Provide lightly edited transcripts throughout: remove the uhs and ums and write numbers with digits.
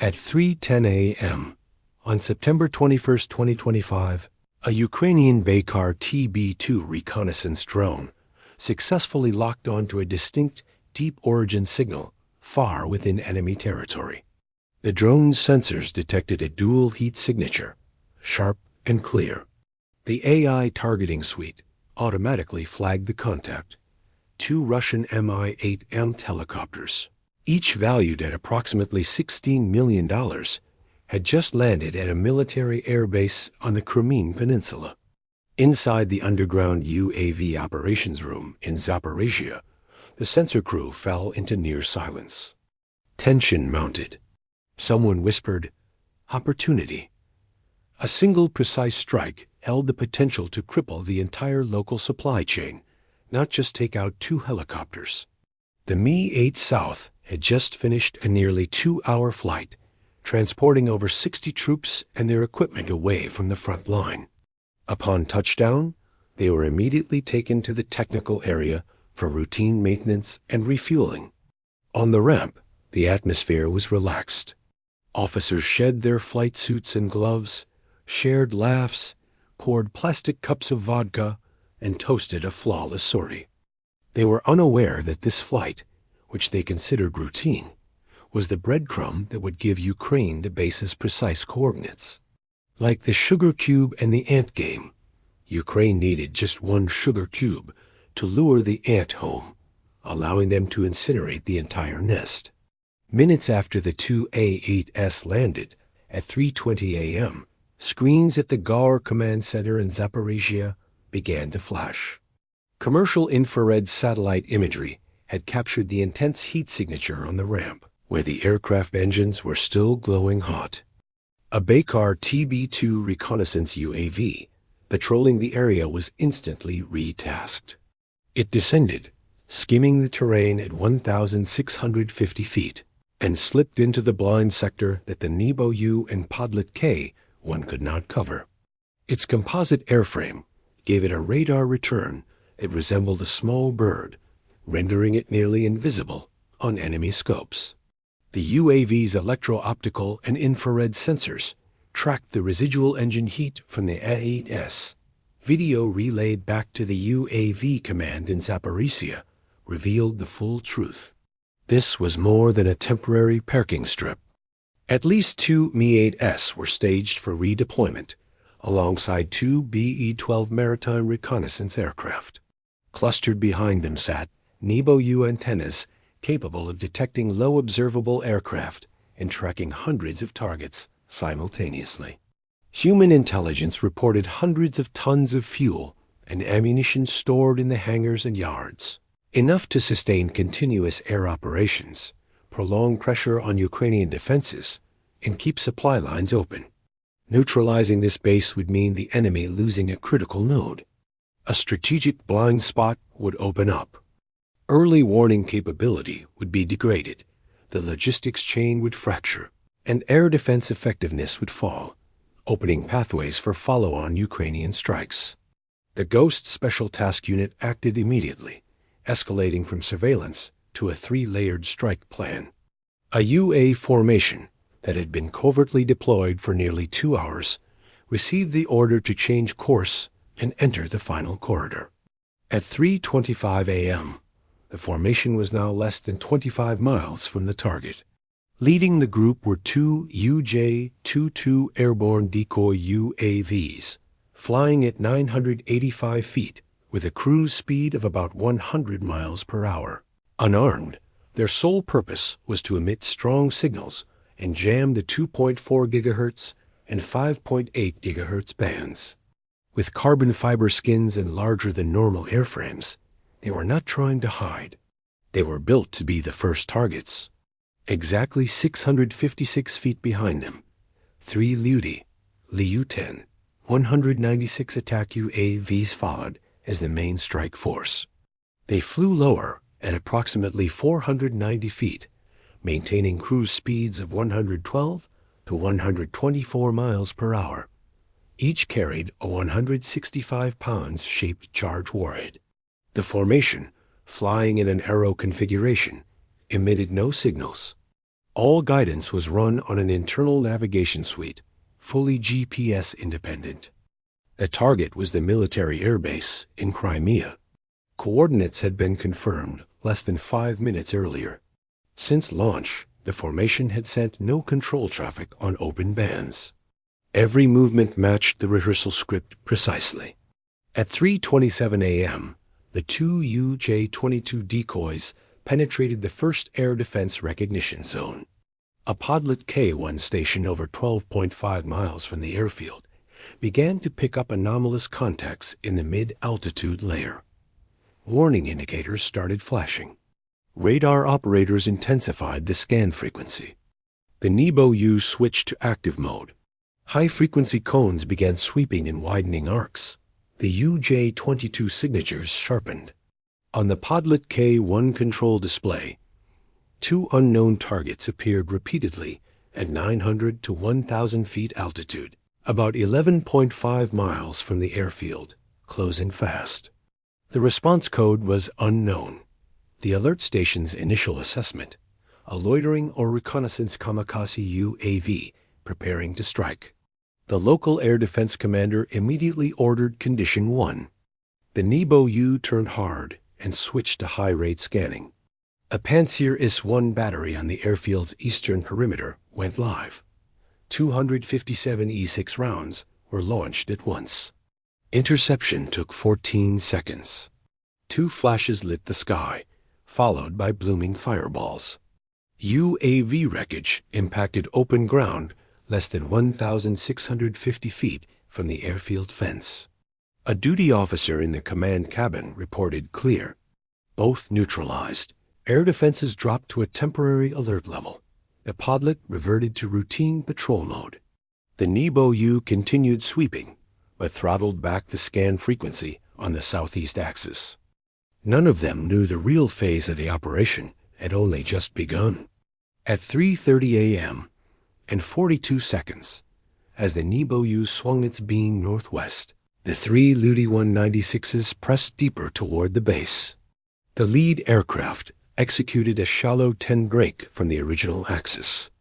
At 3:10 a.m. on September 21, 2025, a Ukrainian Baykar TB2 reconnaissance drone successfully locked onto a distinct deep origin signal far within enemy territory. The drone's sensors detected a dual heat signature, sharp and clear. The AI targeting suite automatically flagged the contact. Two Russian Mi-8M helicopters, each valued at approximately $16 million, had just landed at a military airbase on the Crimean Peninsula. Inside the underground UAV operations room in Zaporizhia, the sensor crew fell into near silence. Tension mounted. Someone whispered, "Opportunity." A single precise strike held the potential to cripple the entire local supply chain, not just take out two helicopters. The Mi-8 South had just finished a nearly 2-hour flight, transporting over 60 troops and their equipment away from the front line. Upon touchdown, they were immediately taken to the technical area for routine maintenance and refueling. On the ramp, the atmosphere was relaxed. Officers shed their flight suits and gloves, shared laughs, poured plastic cups of vodka, and toasted a flawless sortie. They were unaware that this flight, which they considered routine, was the breadcrumb that would give Ukraine the base's precise coordinates. Like the sugar cube and the ant game, Ukraine needed just one sugar cube to lure the ant home, allowing them to incinerate the entire nest. Minutes after the two A-8S landed, at 3:20 a.m., screens at the GAR command center in Zaporizhia began to flash. Commercial infrared satellite imagery had captured the intense heat signature on the ramp, where the aircraft engines were still glowing hot. A Baykar TB2 reconnaissance UAV patrolling the area was instantly retasked. It descended, skimming the terrain at 1,650 feet, and slipped into the blind sector that the Nebo-U and Podlet K one could not cover. Its composite airframe gave it a radar return that resembled a small bird, rendering it nearly invisible on enemy scopes. The UAV's electro-optical and infrared sensors tracked the residual engine heat from the A-8S. Video relayed back to the UAV command in Zaporizhia revealed the full truth. This was more than a temporary parking strip. At least two Mi-8S were staged for redeployment, alongside two BE-12 maritime reconnaissance aircraft. Clustered behind them sat Nebo-U antennas capable of detecting low observable aircraft and tracking hundreds of targets simultaneously. Human intelligence reported hundreds of tons of fuel and ammunition stored in the hangars and yards, enough to sustain continuous air operations, prolong pressure on Ukrainian defenses, and keep supply lines open. Neutralizing this base would mean the enemy losing a critical node. A strategic blind spot would open up. Early warning capability would be degraded, the logistics chain would fracture, and air defense effectiveness would fall, opening pathways for follow-on Ukrainian strikes. The Ghost Special Task Unit acted immediately, escalating from surveillance to a 3-layered strike plan. A UA formation that had been covertly deployed for nearly 2 hours received the order to change course and enter the final corridor. At 3:25 a.m., the formation was now less than 25 miles from the target. Leading the group were two UJ-22 airborne decoy UAVs, flying at 985 feet with a cruise speed of about 100 miles per hour. Unarmed, their sole purpose was to emit strong signals and jam the 2.4 GHz and 5.8 GHz bands. With carbon fiber skins and larger-than-normal airframes, they were not trying to hide. They were built to be the first targets. Exactly 656 feet behind them, 3 Liu-10, 196 attack UAVs followed as the main strike force. They flew lower at approximately 490 feet, maintaining cruise speeds of 112 to 124 miles per hour. Each carried a 165 pounds shaped charge warhead. The formation, flying in an arrow configuration, emitted no signals. All guidance was run on an internal navigation suite, fully GPS independent. The target was the military airbase in Crimea. Coordinates had been confirmed less than 5 minutes earlier. Since launch, the formation had sent no control traffic on open bands. Every movement matched the rehearsal script precisely. At 3:27 a.m., the two UJ-22 decoys penetrated the first air defense recognition zone. A Podlet K-1 station over 12.5 miles from the airfield began to pick up anomalous contacts in the mid-altitude layer. Warning indicators started flashing. Radar operators intensified the scan frequency. The Nebo-U switched to active mode. High-frequency cones began sweeping in widening arcs. The UJ-22 signatures sharpened. On the Podlet K-1 control display, two unknown targets appeared repeatedly at 900 to 1,000 feet altitude, about 11.5 miles from the airfield, closing fast. The response code was unknown. The alert station's initial assessment: a loitering or reconnaissance kamikaze UAV preparing to strike. The local air defense commander immediately ordered Condition 1. The Nebo-U turned hard and switched to high-rate scanning. A Pantsir IS-1 battery on the airfield's eastern perimeter went live. 257 E-6 rounds were launched at once. Interception took 14 seconds. Two flashes lit the sky, followed by blooming fireballs. UAV wreckage impacted open ground less than 1,650 feet from the airfield fence. A duty officer in the command cabin reported clear. Both neutralized. Air defenses dropped to a temporary alert level. The Podlet reverted to routine patrol mode. The Nebo-U continued sweeping, but throttled back the scan frequency on the southeast axis. None of them knew the real phase of the operation had only just begun. At 3:30 a.m. and 42 seconds, as the Nebo-U swung its beam northwest, the three Lu-196s pressed deeper toward the base. The lead aircraft executed a shallow 10 break from the original axis.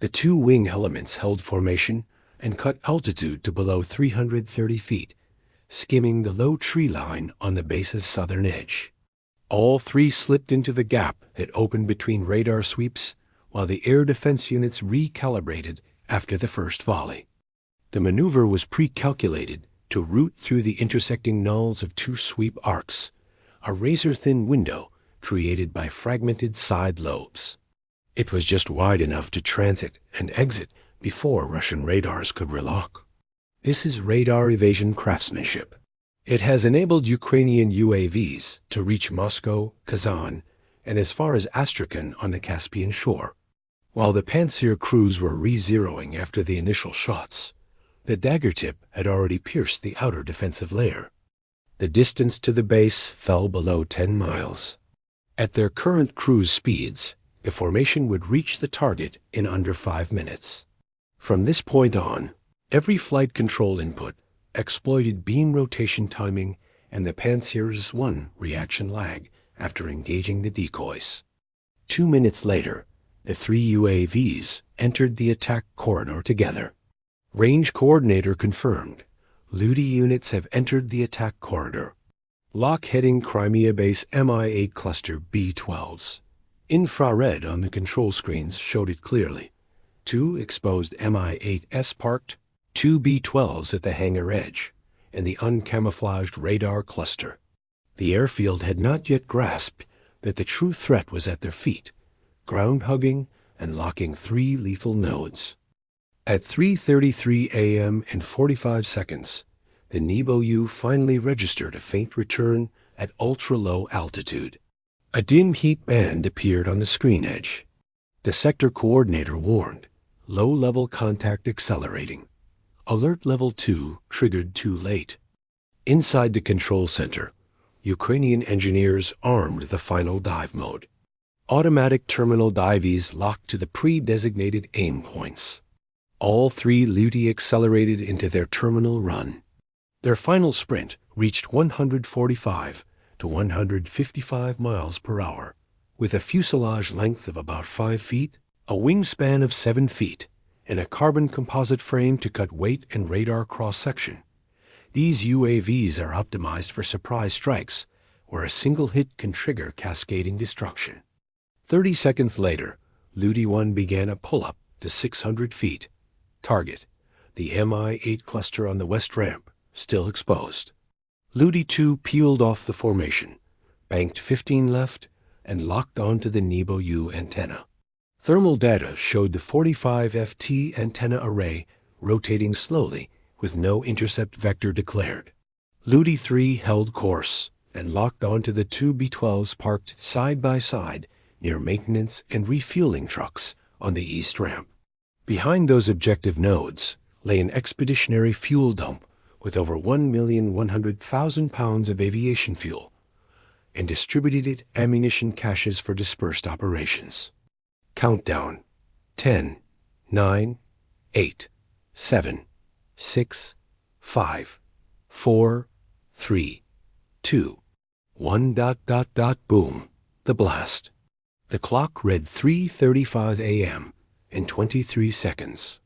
The two wing elements held formation and cut altitude to below 330 feet, skimming the low tree line on the base's southern edge. All three slipped into the gap that opened between radar sweeps while the air defense units recalibrated after the first volley. The maneuver was pre-calculated to route through the intersecting nulls of two sweep arcs, a razor-thin window created by fragmented side lobes. It was just wide enough to transit and exit before Russian radars could relock. This is radar evasion craftsmanship. It has enabled Ukrainian UAVs to reach Moscow, Kazan, and as far as Astrakhan on the Caspian shore. While the Pantsir crews were re-zeroing after the initial shots, the dagger tip had already pierced the outer defensive layer. The distance to the base fell below 10 miles. At their current cruise speeds, the formation would reach the target in under 5 minutes. From this point on, every flight control input exploited beam rotation timing and the Pantsir IS-1 reaction lag after engaging the decoys. 2 minutes later, the three UAVs entered the attack corridor together. Range coordinator confirmed. Ludi units have entered the attack corridor. Lock heading Crimea base Mi-8 cluster B-12s. Infrared on the control screens showed it clearly. 2 exposed Mi-8s parked, 2 B-12s at the hangar edge, and the uncamouflaged radar cluster. The airfield had not yet grasped that the true threat was at their feet, ground-hugging and locking 3 lethal nodes. At 3:33 a.m. and 45 seconds, the Nebo-U finally registered a faint return at ultra-low altitude. A dim heat band appeared on the screen edge. The sector coordinator warned, low-level contact accelerating. Alert level 2 triggered too late. Inside the control center, Ukrainian engineers armed the final dive mode. Automatic terminal dives locked to the pre-designated aim points. All 3 Ludi accelerated into their terminal run. Their final sprint reached 145 to 155 miles per hour. With a fuselage length of about 5 feet, a wingspan of 7 feet, and a carbon composite frame to cut weight and radar cross-section. These UAVs are optimized for surprise strikes, where a single hit can trigger cascading destruction. 30 seconds later, Ludi-1 began a pull-up to 600 feet. Target: the Mi-8 cluster on the west ramp, still exposed. Ludi-2 peeled off the formation, banked 15 left, and locked onto the Nebo-U antenna. Thermal data showed the 45 FT antenna array rotating slowly with no intercept vector declared. Ludi-3 held course and locked onto the two B-12s parked side by side near maintenance and refueling trucks on the east ramp. Behind those objective nodes lay an expeditionary fuel dump with over 1,100,000 pounds of aviation fuel and distributed ammunition caches for dispersed operations. Countdown: 10, 9, 8, 7, 6, 5, 4, 3, 2, 1. Boom. The blast. The clock read 3:35 a.m. and 23 seconds.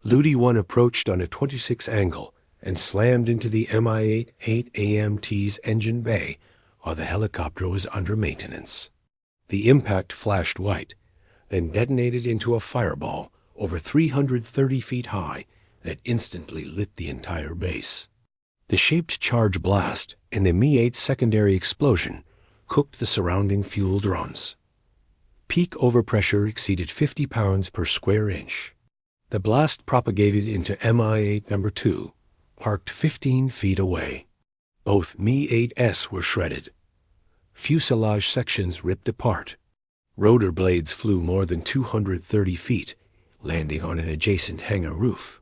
Ludi-1 approached on a 26 angle and slammed into the Mi-8 8AMT's engine bay while the helicopter was under maintenance. The impact flashed white, then detonated into a fireball over 330 feet high that instantly lit the entire base. The shaped charge blast and the Mi-8 secondary explosion cooked the surrounding fuel drums. Peak overpressure exceeded 50 pounds per square inch. The blast propagated into Mi-8 number 2, parked 15 feet away. Both Mi-8s were shredded. Fuselage sections ripped apart. Rotor blades flew more than 230 feet, landing on an adjacent hangar roof.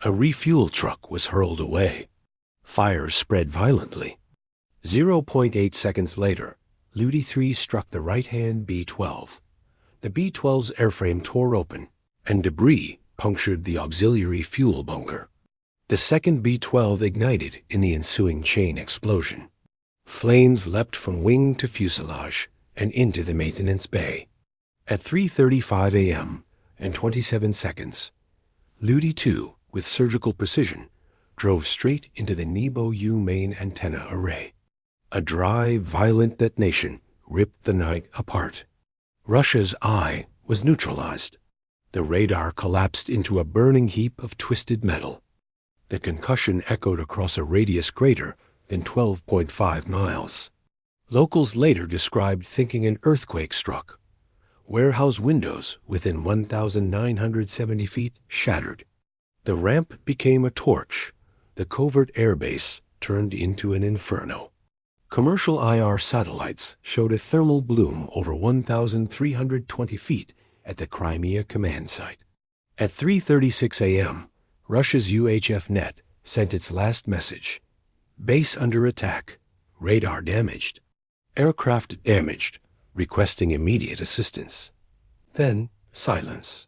A refuel truck was hurled away. Fires spread violently. 0.8 seconds later, Ludi-3 struck the right-hand B-12. The B-12's airframe tore open, and debris punctured the auxiliary fuel bunker. The second B-12 ignited in the ensuing chain explosion. Flames leapt from wing to fuselage and into the maintenance bay. At 3:35 a.m. and 27 seconds, Ludi-2, with surgical precision, drove straight into the Nebo-U main antenna array. A dry, violent detonation ripped the night apart. Russia's eye was neutralized. The radar collapsed into a burning heap of twisted metal. The concussion echoed across a radius greater than 12.5 miles. Locals later described thinking an earthquake struck. Warehouse windows within 1,970 feet shattered. The ramp became a torch. The covert airbase turned into an inferno. Commercial IR satellites showed a thermal bloom over 1,320 feet at the Crimea command site. At 3:36 a.m., Russia's UHF net sent its last message: base under attack, radar damaged, aircraft damaged, requesting immediate assistance. Then silence.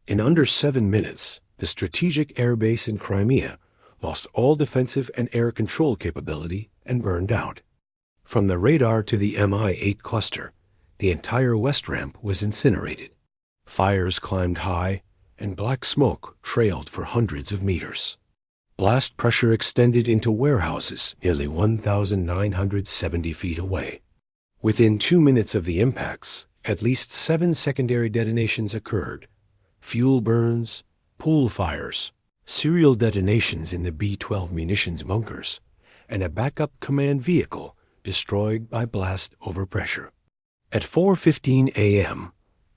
In under 7 minutes, the strategic airbase in Crimea lost all defensive and air control capability and burned out. From the radar to the Mi-8 cluster, the entire west ramp was incinerated. Fires climbed high, and black smoke trailed for hundreds of meters. Blast pressure extended into warehouses nearly 1,970 feet away. Within 2 minutes of the impacts, at least 7 secondary detonations occurred: fuel burns, pool fires, serial detonations in the B-12 munitions bunkers, and a backup command vehicle destroyed by blast overpressure. At 4:15 a.m.,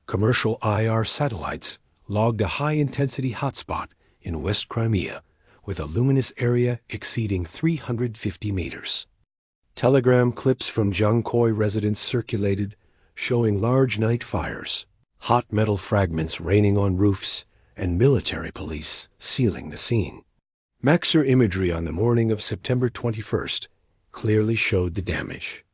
commercial IR satellites logged a high-intensity hotspot in West Crimea with a luminous area exceeding 350 meters. Telegram clips from Jankoy residents circulated, showing large night fires, hot metal fragments raining on roofs, and military police sealing the scene. Maxar imagery on the morning of September 21st clearly showed the damage.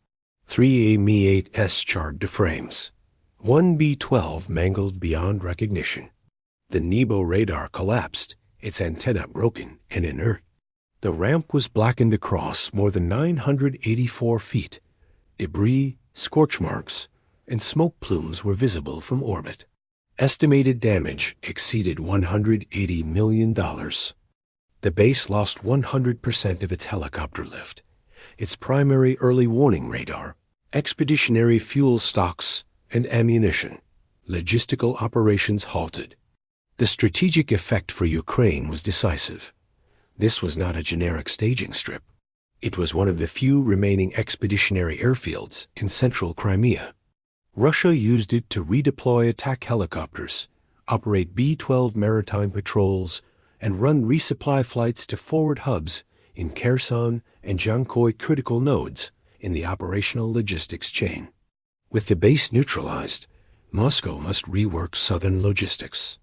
3 Mi-8s charred to frames. 1 B-12 mangled beyond recognition. The Nebo radar collapsed, its antenna broken and inert. The ramp was blackened across more than 984 feet. Debris, scorch marks, and smoke plumes were visible from orbit. Estimated damage exceeded $180 million. The base lost 100% of its helicopter lift, its primary early warning radar, expeditionary fuel stocks, and ammunition. Logistical operations halted. The strategic effect for Ukraine was decisive. This was not a generic staging strip. It was one of the few remaining expeditionary airfields in central Crimea. Russia used it to redeploy attack helicopters, operate B-12 maritime patrols, and run resupply flights to forward hubs in Kherson and Zhankoy, critical nodes in the operational logistics chain. With the base neutralized, Moscow must rework southern logistics.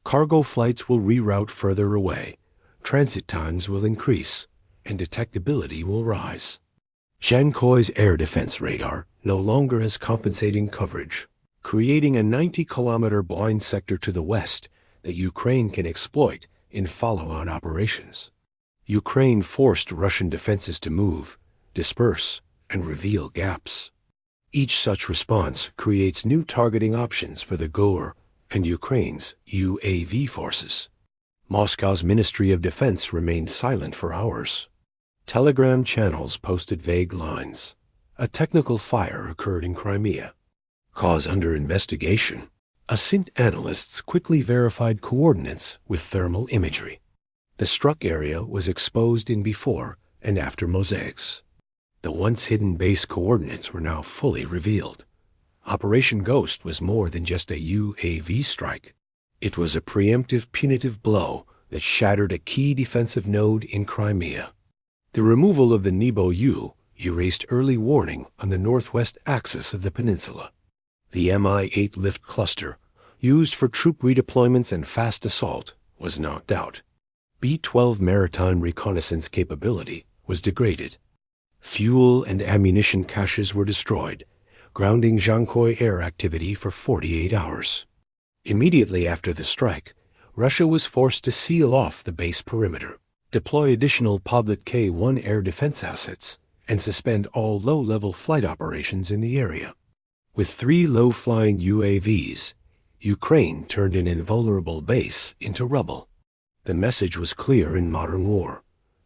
Cargo flights will reroute further away, transit times will increase, and detectability will rise. Zhankoy's air defense radar no longer has compensating coverage, creating a 90-kilometer blind sector to the west that Ukraine can exploit in follow-on operations. Ukraine forced Russian defenses to move, disperse, and reveal gaps. Each such response creates new targeting options for the GOR and Ukraine's UAV forces. Moscow's Ministry of Defense remained silent for hours. Telegram channels posted vague lines. A technical fire occurred in Crimea. Cause under investigation. ASINT analysts quickly verified coordinates with thermal imagery. The struck area was exposed in before and after mosaics. The once hidden base coordinates were now fully revealed. Operation Ghost was more than just a UAV strike. It was a preemptive punitive blow that shattered a key defensive node in Crimea. The removal of the Nebo-U erased early warning on the northwest axis of the peninsula. The Mi-8 lift cluster, used for troop redeployments and fast assault, was knocked out. B-12 maritime reconnaissance capability was degraded. Fuel and ammunition caches were destroyed, grounding Zhankoy air activity for 48 hours. Immediately after the strike, Russia was forced to seal off the base perimeter, deploy additional Podlet K-1 air defense assets, and suspend all low-level flight operations in the area. With 3 low-flying UAVs, Ukraine turned an invulnerable base into rubble. The message was clear in modern war.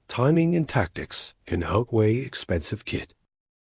Timing and tactics can outweigh expensive kit.